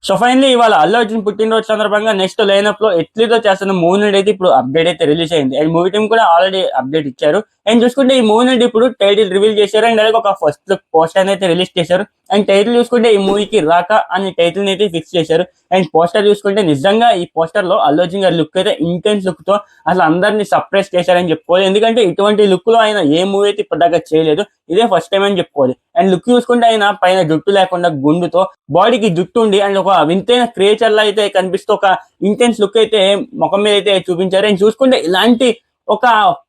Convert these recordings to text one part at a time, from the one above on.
So finally ఇవాళ అల్లు అర్జున్ పుట్టినరోజు సందర్భంగా నెక్స్ట్ లైనప్ లో ఎట్లీతో చేస్తున్న మూవీ నుండి అయితే ఇప్పుడు అప్డేట్ అయితే రిలీజ్ అయింది. అండ్ మూవీ టీమ్ కూడా ఆల్రెడీ అప్డేట్ ఇచ్చారు. అండ్ చూసుకుంటే ఈ మూవీ నుండి ఇప్పుడు టైటిల్ రివీల్ చేశారు. అండ్ అలాగే ఒక ఫస్ట్ లుక్ పోస్టర్ అయితే రిలీజ్ చేశారు. అండ్ టైటిల్ చూసుకుంటే ఈ మూవీకి రాక అనే టైటిల్ అయితే ఫిక్స్ చేశారు. అండ్ పోస్టర్ చూసుకుంటే నిజంగా ఈ పోస్టర్ లో అల్లు అర్జున్ గారి లుక్ అయితే ఇంటెన్స్ లుక్ తో అసలు అందరినీ సర్ప్రైజ్ చేశారని చెప్పుకోవాలి. ఎందుకంటే ఇటువంటి లుక్ లో ఆయన ఏ మూవీ అయితే ఇప్పటిదాకా చేయలేదు. ఇదే ఫస్ట్ టైం అని చెప్పుకోవాలి. అండ్ లుక్ చూసుకుంటే ఆయన పైన జుట్టు లేకుండా గుండుతో బాడీకి జుట్టు ఉండి అండ్ ఒక వింతైన క్రియేచర్ లా అయితే కనిపిస్తూ ఒక ఇంటెన్స్ లుక్ అయితే ముఖం మీద అయితే చూపించారు. అండ్ చూసుకుంటే ఇలాంటి ఒక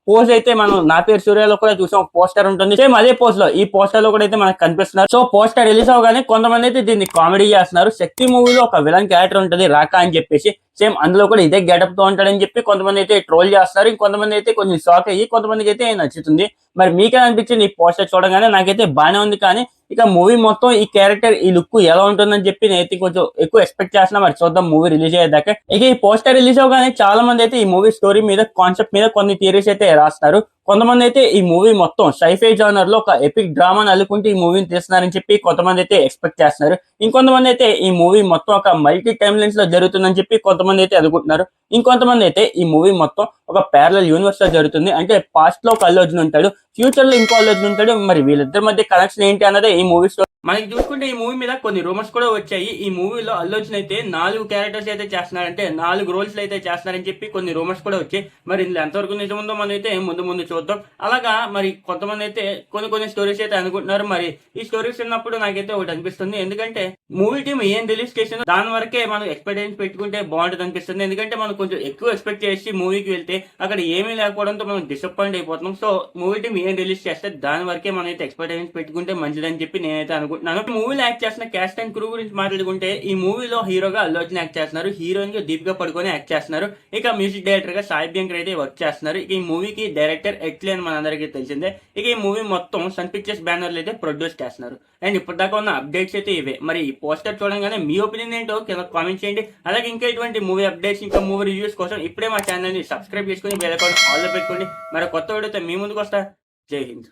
పోజ్ అయితే మనం నా పేరు సూర్యలో కూడా చూసాం. ఒక పోస్టర్ ఉంటుంది సేమ్ అదే పోజ్ లో ఈ పోస్టర్ లో కూడా అయితే మనకు కనిపిస్తున్నారు. సో పోస్టర్ రిలీజ్ అవగానే కొంతమంది అయితే దీన్ని కామెడీ చేస్తున్నారు. శక్తి మూవీలో ఒక విలన్ క్యారెక్టర్ ఉంటుంది రాకా అని చెప్పేసి సేమ్ అందులో కూడా ఇదే గెటప్ తో ఉంటాడని చెప్పి కొంతమంది అయితే ట్రోల్ చేస్తున్నారు. ఇంకొంతమంది అయితే కొంచెం షాక్ అయ్యి కొంతమందికి అయితే నచ్చుతుంది. మరి మీకే అనిపించింది ఈ పోస్టర్ చూడగానే? నాకైతే బాగానే ఉంది. కానీ ఇక మూవీ మొత్తం ఈ క్యారెక్టర్ ఈ లుక్ ఎలా ఉంటుందని చెప్పి నేనైతే కొంచెం ఎక్కువ ఎక్స్పెక్ట్ చేస్తున్నా. మరి చూద్దాం మూవీ రిలీజ్ అయ్యేదాకా. ఇక ఈ పోస్టర్ రిలీజ్ అవగానే చాలా మంది అయితే ఈ మూవీ స్టోరీ మీద కాన్సెప్ట్ మీద కొన్ని థియరీస్ అయితే రాస్తారు. కొంతమంది అయితే ఈ మూవీ మొత్తం సైఫై జానర్ లో ఒక ఎపిక్ డ్రామాని అల్లుకుంటూ ఈ మూవీని తీస్తున్నారని చెప్పి కొంతమంది అయితే ఎక్స్పెక్ట్ చేస్తున్నారు. ఇంకొంతమంది అయితే ఈ మూవీ మొత్తం ఒక మల్టీ టైమ్ లైన్స్ లో జరుగుతుందని చెప్పి కొంతమంది అయితే అనుకుంటున్నారు. ఇంకొంతమంది అయితే ఈ మూవీ మొత్తం ఒక ప్యారలల్ యూనివర్స్ లో జరుగుతుంది. అంటే పాస్ట్ లో ఒక అల్లు అర్జున్ ఉంటాడు, ఫ్యూచర్ లో ఇంకో అల్లు అర్జున్ ఉంటాడు. మరి వీళ్ళిద్దరి మధ్య కనెక్షన్ ఏంటి అన్నదే ఈ మూవీ స్టోరీ. మనకి చూసుకుంటే ఈ మూవీ మీద కొన్ని రూమర్స్ కూడా వచ్చాయి. ఈ మూవీలో అల్లు అర్జున్ అయితే 4 క్యారెక్టర్స్ అయితే చేస్తున్నారంటే 4 రోల్స్ అయితే చేస్తున్నారని చెప్పి కొన్ని రూమర్స్ కూడా వచ్చాయి. మరి ఇందులో ఎంతవరకు నిజం ఉందో మనం అయితే ముందు ముందు చూద్దాం. అలాగా మరి కొంతమంది అయితే కొన్ని స్టోరీస్ అయితే అనుకుంటున్నారు. మరి ఈ స్టోరీస్ విన్నప్పుడు నాకైతే ఒకటి అనిపిస్తుంది. ఎందుకంటే మూవీ టీమ్ ఏం రిలీజ్ చేసిందో దాని వరకే మనం ఎక్స్పెక్టేషన్ పెట్టుకుంటే బాగుంటుంది అనిపిస్తుంది. ఎందుకంటే మనం కొంచెం ఎక్కువ ఎక్స్పెక్ట్ చేసి మూవీకి వెళ్తే అక్కడ ఏమీ లేకపోవడంతో మనం డిసప్పాయింట్ అయిపోతున్నాం. సో మూవీ టీమ్ ఏం రిలీజ్ చేస్తే దాని వరకే మనం అయితే ఎక్స్పెక్టేషన్ పెట్టుకుంటే మంచిదని చెప్పి నేనైతే అనుకుంటున్నాను. మూవీలో యాక్ట్ చేసిన క్యాస్ట్ అండ్ క్రూ గురించి మాట్లాడుకుంటే ఈ మూవీలో హీరోగా అల్లు అర్జున్ యాక్ట్ చేస్తున్నారు, హీరోయిన్ గా దీపికా పడుకొని యాక్ట్ చేస్తున్నారు, ఇక మ్యూజిక్ డైరెక్టర్ గా సాయి అభ్యంకర్ అయితే వర్క్ చేస్తున్నారు. ఇక ఈ మూవీకి డైరెక్టర్ ఎట్లీ అని మనందరికీ తెలిసిందే. ఇక ఈ మూవీ మొత్తం సన్ పిక్చర్స్ బ్యానర్లు అయితే ప్రొడ్యూస్ చేస్తున్నారు. అండ్ ఇప్పటిదాకా ఉన్న అప్డేట్స్ అయితే ఇవే. మరి ఈ పోస్టర్ చూడగానే మీ ఒపీనియన్ ఏంటో కింద కామెంట్ చేయండి. అలాగే ఇంకా ఇటువంటి మూవీ అప్డేట్స్ ఇంకా మూవీ రివ్యూస్ కోసం ఇప్పుడే మా ఛానల్ ని సబ్స్క్రైబ్ చేసుకుని బెల్ ఐకాన్ ఆల్ లో పెట్టుకోండి. మరి కొత్త వీడియోతో మీ ముందుకు వస్తా. జై హింద్.